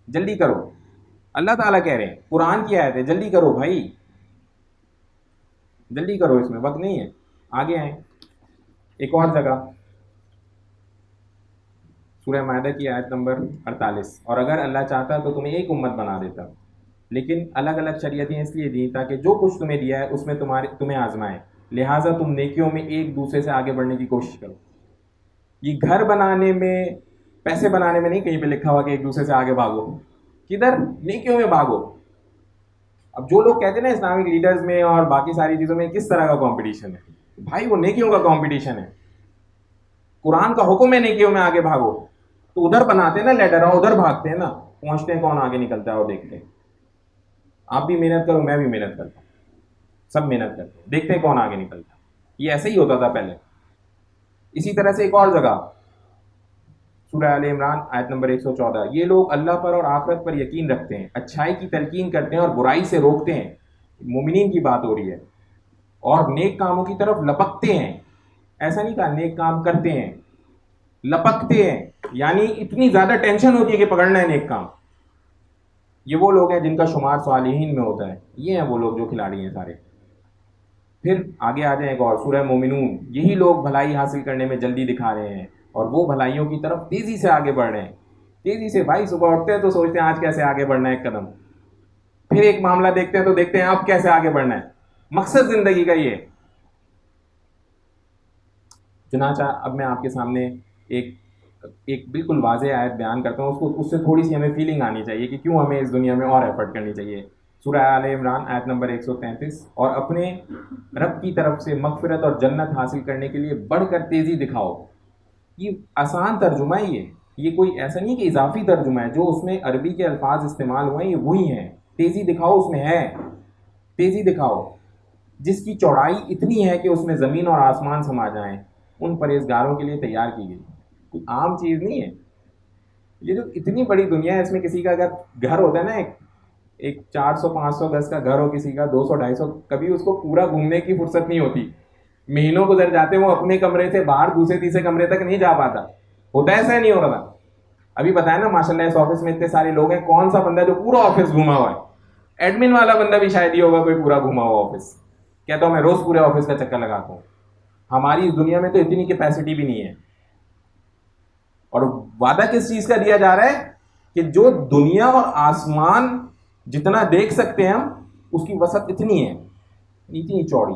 [SPEAKER 1] جلدی کرو. اللہ تعالیٰ کہہ رہے ہیں، قرآن کی آیت ہے، جلدی کرو بھائی، جلدی کرو، اس میں وقت نہیں ہے. آگے آئیں. ایک اور جگہ سورہ مائدہ کی آیت نمبر 48: اور اگر اللہ چاہتا تو تمہیں ایک امت بنا دیتا، لیکن الگ الگ شریعتیں اس لیے دیں تاکہ جو کچھ تمہیں دیا ہے اس میں تمہیں آزمائے، لہٰذا تم نیکیوں میں ایک دوسرے سے آگے بڑھنے کی کوشش کرو. یہ گھر بنانے میں، پیسے بنانے میں نہیں کہیں پہ لکھا ہوا کہ ایک دوسرے سے آگے بھاگو. کدھر؟ نیکیوں میں بھاگو. اب جو لوگ کہتے ہیں نا اسلامک لیڈرز میں اور باقی ساری چیزوں میں کس طرح کا کمپٹیشن ہے، بھائی وہ نیکیوں کا کمپٹیشن ہے. قرآن کا حکم ہے نیکیوں میں آگے بھاگو. تو ادھر بناتے ہیں نا لیڈر، ادھر بھاگتے ہیں نا، پہنچتے ہیں کون آگے نکلتا ہے اور دیکھتے ہیں. آپ بھی محنت کرو، میں بھی محنت کرتا ہوں، سب محنت کرتے ہیں، دیکھتے ہیں کون آگے نکلتا ہے. یہ ایسے ہی ہوتا تھا پہلے. اسی طرح سے ایک اور جگہ سورہ آل عمران آیت نمبر 114: یہ لوگ اللہ پر اور آخرت پر یقین رکھتے ہیں، اچھائی کی تلقین کرتے ہیں اور برائی سے روکتے ہیں. مومنین کی بات ہو رہی ہے. اور نیک کاموں کی طرف لپکتے ہیں. ایسا نہیں کہا نیک کام کرتے ہیں، لپکتے ہیں، یعنی اتنی زیادہ ٹینشن ہوتی ہے کہ پکڑنا ہے نیک کام. یہ وہ لوگ ہیں جن کا شمار صالحین میں ہوتا ہے. یہ ہیں وہ لوگ جو کھلاڑی ہیں سارے. پھر آگے آ جائیں ایک اور سورہ مومنون: یہی لوگ بھلائی حاصل کرنے میں جلدی دکھا رہے ہیں اور وہ بھلائیوں کی طرف تیزی سے آگے بڑھ رہے ہیں. تیزی سے بھائی، صبح اٹھتے ہیں تو سوچتے ہیں آج کیسے آگے بڑھنا ہے ایک قدم، پھر ایک معاملہ دیکھتے ہیں تو دیکھتے ہیں اب کیسے آگے بڑھنا ہے. مقصد زندگی کا یہ. چنانچہ اب میں آپ کے سامنے ایک بالکل واضح آیت بیان کرتا ہوں، اس سے تھوڑی سی ہمیں فیلنگ آنی چاہیے کہ کیوں ہمیں اس دنیا میں اور ایفرٹ کرنی چاہیے. سورہ آل عمران آیت نمبر 133: اور اپنے رب کی طرف سے مغفرت اور جنت حاصل کرنے کے لیے بڑھ کر تیزی دکھاؤ. یہ آسان ترجمہ ہے، یہ کوئی ایسا نہیں کہ اضافی ترجمہ ہے. جو اس میں عربی کے الفاظ استعمال ہوئے ہیں یہ وہی ہیں. تیزی دکھاؤ اس میں ہے، تیزی دکھاؤ جس کی چوڑائی اتنی ہے کہ اس میں زمین اور آسمان سما جائیں، ان پرہیزگاروں کے لیے تیار کی گئی. کوئی عام چیز نہیں ہے. یہ جو اتنی بڑی دنیا ہے، اس میں کسی کا اگر گھر ہوتا ہے نا، ایک 400 500 گز کا گھر ہو کسی کا، 200 250، کبھی اس کو پورا گھومنے کی فرصت نہیں ہوتی. مہینوں گزر جاتے وہ اپنے کمرے سے باہر دوسرے تیسرے کمرے تک نہیں جا پاتا. ہوتا ہے ایسا نہیں ہو رہا تھا؟ ابھی بتایا نا ماشاء اللہ اس آفس میں اتنے سارے لوگ ہیں, کون سا بندہ جو پورا آفس گھوما ہوا ہے؟ ایڈمن والا بندہ بھی شاید یہ ہوگا کوئی پورا گھوما ہوا آفس. کہتا ہوں میں روز پورے آفس کا چکر لگاتا ہوں. ہماری اس دنیا میں تو اتنی کیپیسٹی بھی نہیں ہے. اور وعدہ کس چیز کا دیا جا رہا ہے کہ جو دنیا اور آسمان جتنا دیکھ سکتے ہیں ہم, اس کی وسعت اتنی ہے, اتنی چوڑی,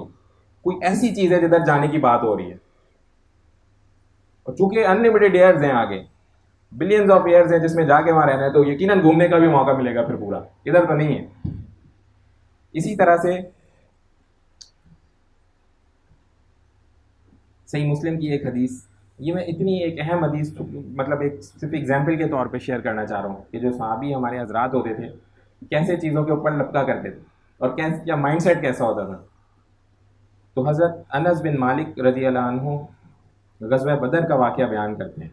[SPEAKER 1] کوئی ایسی چیز ہے جدھر جانے کی بات ہو رہی ہے. اور چونکہ انلمیٹڈ ایئرز ہیں آگے, بلینز آف ایئرز ہیں جس میں جا کے وہاں رہنا ہے, تو یقیناً گھومنے کا بھی موقع ملے گا پھر پورا, ادھر تو نہیں ہے. اسی طرح سے صحیح مسلم کی ایک حدیث, یہ میں اتنی ایک اہم حدیث مطلب ایک صرف اگزامپل کے طور پہ شیئر کرنا چاہ رہا ہوں کہ جو صحابی ہمارے حضرات ہوتے تھے کیسے چیزوں کے اوپر لپکا کرتے تھے اور کیا مائنڈ سیٹ کیسا ہوتا تھا. تو حضرت انس بن مالک رضی اللہ عنہ غزوہ بدر کا واقعہ بیان کرتے ہیں.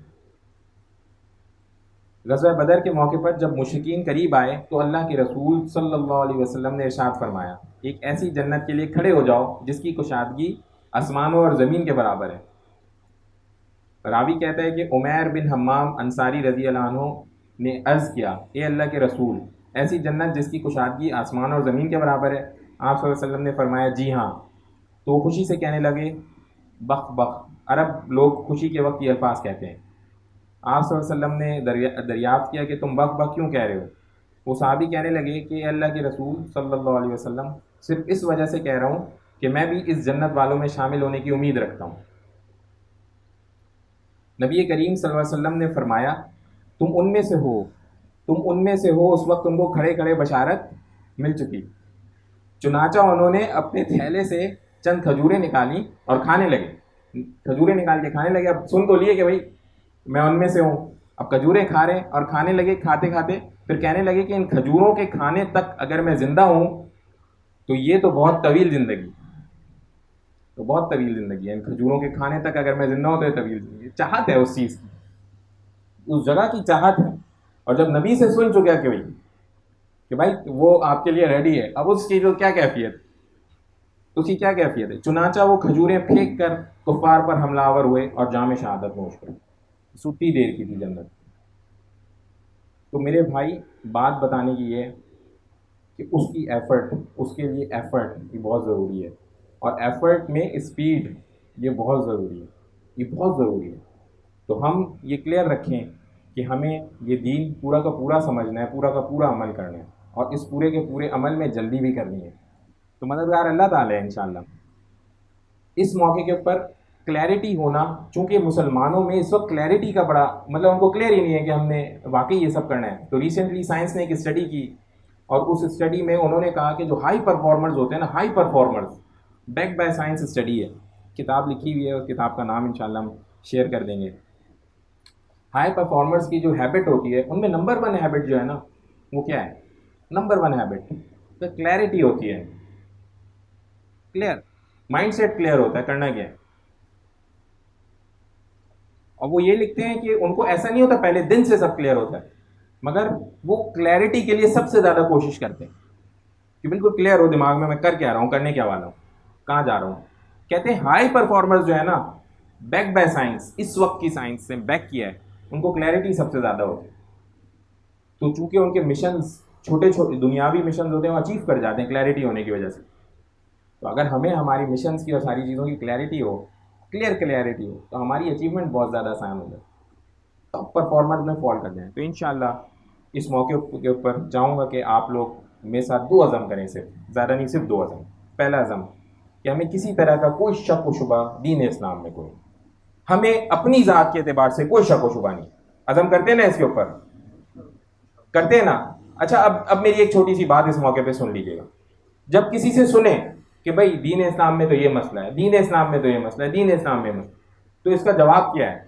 [SPEAKER 1] غزوہ بدر کے موقع پر جب مشرکین قریب آئے تو اللہ کے رسول صلی اللہ علیہ وسلم نے ارشاد فرمایا, ایک ایسی جنت کے لیے کھڑے ہو جاؤ جس کی کشادگی آسمانوں اور زمین کے برابر ہے. راوی کہتا ہے کہ عمیر بن حمام انصاری رضی اللہ عنہ نے عرض کیا, اے اللہ کے رسول, ایسی جنت جس کی کشادگی آسمان اور زمین کے برابر ہے؟ آپ صلی اللہ علیہ وسلم نے فرمایا جی ہاں. تو خوشی سے کہنے لگے بخ بخ. عرب لوگ خوشی کے وقت یہ الفاظ کہتے ہیں. آپ صلی اللہ علیہ وسلم نے دریافت کیا کہ تم بخ بخ کیوں کہہ رہے ہو؟ وہ صحابی کہنے لگے کہ اے اللہ کے رسول صلی اللہ علیہ وسلم, صرف اس وجہ سے کہہ رہا ہوں کہ میں بھی اس جنت والوں میں شامل ہونے کی امید رکھتا ہوں. نبی کریم صلی اللہ علیہ وسلم نے فرمایا تم ان میں سے ہو, اس وقت ان کو کھڑے کھڑے بشارت مل چکی. چنانچہ انہوں نے اپنے تھیلے سے چند کھجوریں نکالی اور کھانے لگے. کھجوریں نکال کے کھانے لگے. اب سن تو لیے کہ بھائی میں ان میں سے ہوں, اب کھجوریں کھا رہے اور کھانے لگے. کھاتے کھاتے پھر کہنے لگے کہ ان کھجوروں کے کھانے تک اگر میں زندہ ہوں تو یہ تو بہت طویل زندگی ہے. ان کھجوروں کے کھانے تک اگر میں زندہ ہوں تو یہ طویل زندگی. چاہت ہے اس چیز کی, اس جگہ کی چاہت ہے. اور جب نبی سے سن چکا کہ بھائی وہ آپ کے لیے ریڈی ہے, اب اس کی جو کیا کیفیت, اس کی کیا کیفیت ہے. چنانچہ وہ کھجوریں پھینک کر کفار پر حملہ آور ہوئے اور جام شہادت نوش کرے. سوتی دیر کی تھی جنت. تو میرے بھائی بات بتانے کی یہ کہ اس کی ایفرٹ, اس کے لیے ایفرٹ یہ بہت ضروری ہے. اور ایفرٹ میں اسپیڈ یہ بہت ضروری ہے. تو ہم یہ کلیئر رکھیں کہ ہمیں یہ دین پورا کا پورا سمجھنا ہے, پورا کا پورا عمل کرنا ہے, اور اس پورے کے پورے عمل میں جلدی بھی کرنی ہے. تو مددگار اللہ تعالیٰ ہے انشاءاللہ. اس موقع کے اوپر کلیئرٹی ہونا, چونکہ مسلمانوں میں اس وقت کلیئرٹی کا بڑا مطلب ان کو کلیئر ہی نہیں ہے کہ ہم نے واقعی یہ سب کرنا ہے. تو ریسنٹلی سائنس نے ایک اسٹڈی کی, اور اس اسٹڈی میں انہوں نے کہا کہ جو ہائی پرفارمرز ہوتے ہیں نا, high performers, back by science study ہے, کتاب لکھی ہوئی ہے, اور کتاب کا نام انشاءاللہ ہم شیئر کر دیں گے. ہائی پرفارمرز کی جو ہیبٹ ہوتی ہے ان میں نمبر 1 ہیبٹ جو ہے نا وہ کیا ہے؟ نمبر 1 ہیبٹ تو کلیئرٹی ہوتی ہے. کلیئر مائنڈ سیٹ کلیئر ہوتا ہے کرنا کیا ہے. اور وہ یہ لکھتے ہیں کہ ان کو ایسا نہیں ہوتا پہلے دن سے سب کلیئر ہوتا ہے, مگر وہ کلیئرٹی کے لیے سب سے زیادہ کوشش کرتے ہیں کہ بالکل کلیئر ہو دماغ میں کر کیا رہا ہوں, کرنے کیا والا ہوں, کہاں جا رہا ہوں. کہتے ہیں ہائی پرفارمرز جو ہے نا, بیک بائی سائنس, اس وقت کی سائنس سے بیک کیا ہے, ان کو کلیئرٹی سب سے زیادہ ہوتی ہے. تو چونکہ ان کے مشنز چھوٹے دنیاوی مشنز ہوتے ہیں وہ اچیو کر جاتے ہیں کلیئرٹی ہونے کی وجہ سے. تو اگر ہمیں ہماری مشنز کی اور ساری چیزوں کی کلیئرٹی ہو, کلیئرٹی ہو, تو ہماری اچیومنٹ بہت زیادہ آسان ہو جائے, ٹاپ پرفارمرز میں فال کر جائیں. تو انشاءاللہ اس موقع کے اوپر چاہوں گا کہ آپ لوگ میرے ساتھ 2 عزم کریں, صرف زیادہ نہیں, صرف 2 عزم. پہلا عزم کہ ہمیں کسی طرح کا کوئی شک و شبہ دین اسلام میں کوئی, ہمیں اپنی ذات کے اعتبار سے کوئی شک و شبہ نہیں. عزم کرتے ہیں نا اس کے اوپر, کرتے ہیں نا. اچھا اب میری ایک چھوٹی سی بات اس موقع پہ سن لیجیے گا. جب کسی سے سنیں کہ بھائی دین اسلام میں تو یہ مسئلہ ہے, دین اسلام میں تو یہ مسئلہ ہے, دین اسلام میں مسئلہ, تو اس کا جواب کیا ہے؟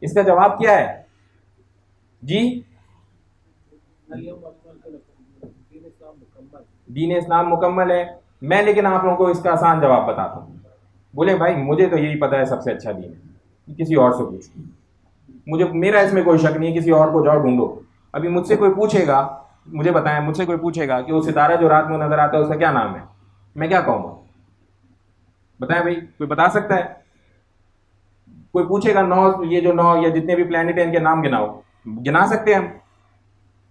[SPEAKER 1] اس کا جواب کیا ہے جی؟ دین اسلام مکمل ہے. میں لیکن آپ لوگوں کو اس کا آسان جواب بتاتا ہوں. بولے بھائی مجھے تو یہی پتا ہے سب سے اچھا دین ہے, کسی اور سے پوچھو, مجھے میرا اس میں کوئی شک نہیں ہے, کسی اور کو جاؤ ڈھونڈو. ابھی مجھ سے کوئی پوچھے گا, مجھے بتائیں, مجھ سے کوئی پوچھے گا کہ وہ ستارہ جو رات میں نظر آتا ہے اس کا کیا نام ہے, میں کیا کہوں گا؟ بتائیں بھائی، کوئی بتا سکتا ہے؟ کوئی پوچھے گا 9، یہ جو 9 یا جتنے بھی پلانٹ ہیں ان کے نام گناؤ، گنا سکتے ہیں ہم؟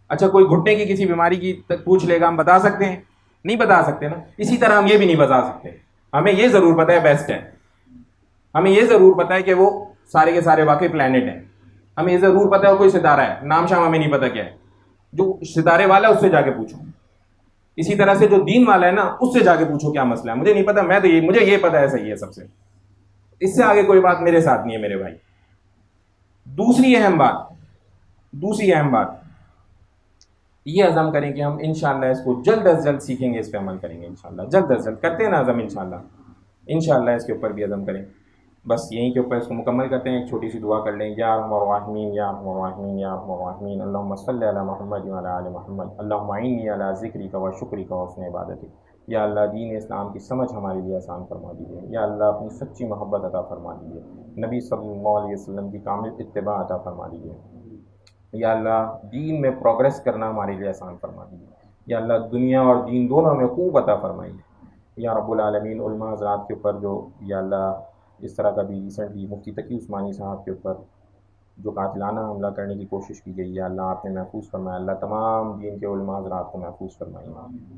[SPEAKER 1] اچھا کوئی گھٹنے کی کسی بیماری کی پوچھ لے گا، ہم بتا سکتے ہیں؟ نہیں بتا سکتے نا. اسی طرح ہم یہ بھی نہیں بتا سکتے. ہمیں یہ ضرور پتا ہے بیسٹ ہے، ہمیں یہ ضرور پتا ہے کہ وہ سارے کے سارے واقعی پلانٹ ہیں، ہمیں یہ ضرور پتا ہے کوئی ستارہ ہے، نام شام ہمیں نہیں پتا کیا ہے. جو ستارے والا ہے اس سے جا کے پوچھو. اسی طرح سے جو دین والا ہے نا اس سے جا کے پوچھو کیا مسئلہ ہے. مجھے نہیں پتا، میں تو مجھے یہ پتا ہے صحیح ہے سب سے، اس سے آگے کوئی بات میرے ساتھ نہیں ہے میرے بھائی. دوسری اہم بات یہ عزم کریں کہ ہم انشاءاللہ اس کو جلد از جلد سیکھیں گے، اس پہ عمل کریں گے انشاءاللہ. جلد از جلد کرتے ہیں نا عزم، انشاءاللہ اس کے اوپر بھی عزم کریں. بس یہیں کے اوپر اس کو مکمل کرتے ہیں. ایک چھوٹی سی دعا کر لیں. یا ارحم الراحمین یا ارحم الراحمین یا ارحم الراحمین، اللہم صلی علی محمد وعلی آل محمد، اللہم اعنی علی ذکرک و شکرک و حسن عبادتک. یا اللہ دین اسلام کی سمجھ ہمارے لیے آسان فرما دیجیے. یا اللہ اپنی سچی محبت عطا فرما دیجیے. نبی صلی اللہ علیہ وسلم کی کامل اتباع عطا فرما دیجیے. یا اللہ دین میں پروگریس کرنا ہمارے لیے آسان فرما دیجیے. یا اللہ دنیا اور دین دونوں میں خوب عطا فرمائیے. یا رب العالمین علماء حضرات کے اوپر جو یا اللہ اس طرح کا بھی ریسنٹلی مفتی تقی عثمانی صاحب کے اوپر جو قاتلانہ حملہ کرنے کی کوشش کی گئی، یا اللہ آپ نے محفوظ فرمایا. اللہ تمام دین کے علماء حضرات کو محفوظ فرمائیے.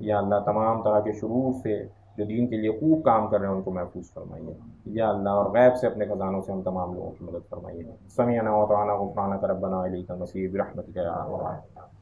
[SPEAKER 1] یا اللہ تمام طرح کے شرور سے جو دین کے لیے خوب کام کر رہے ہیں ان کو محفوظ فرمائیے. یا اللہ اور غیب سے اپنے خزانوں سے ہم تمام لوگوں کی مدد فرمائیے. سمعنا وأطعنا غفرانک ربنا وإلیک المصیر برحمتک یا ارحم الراحمین.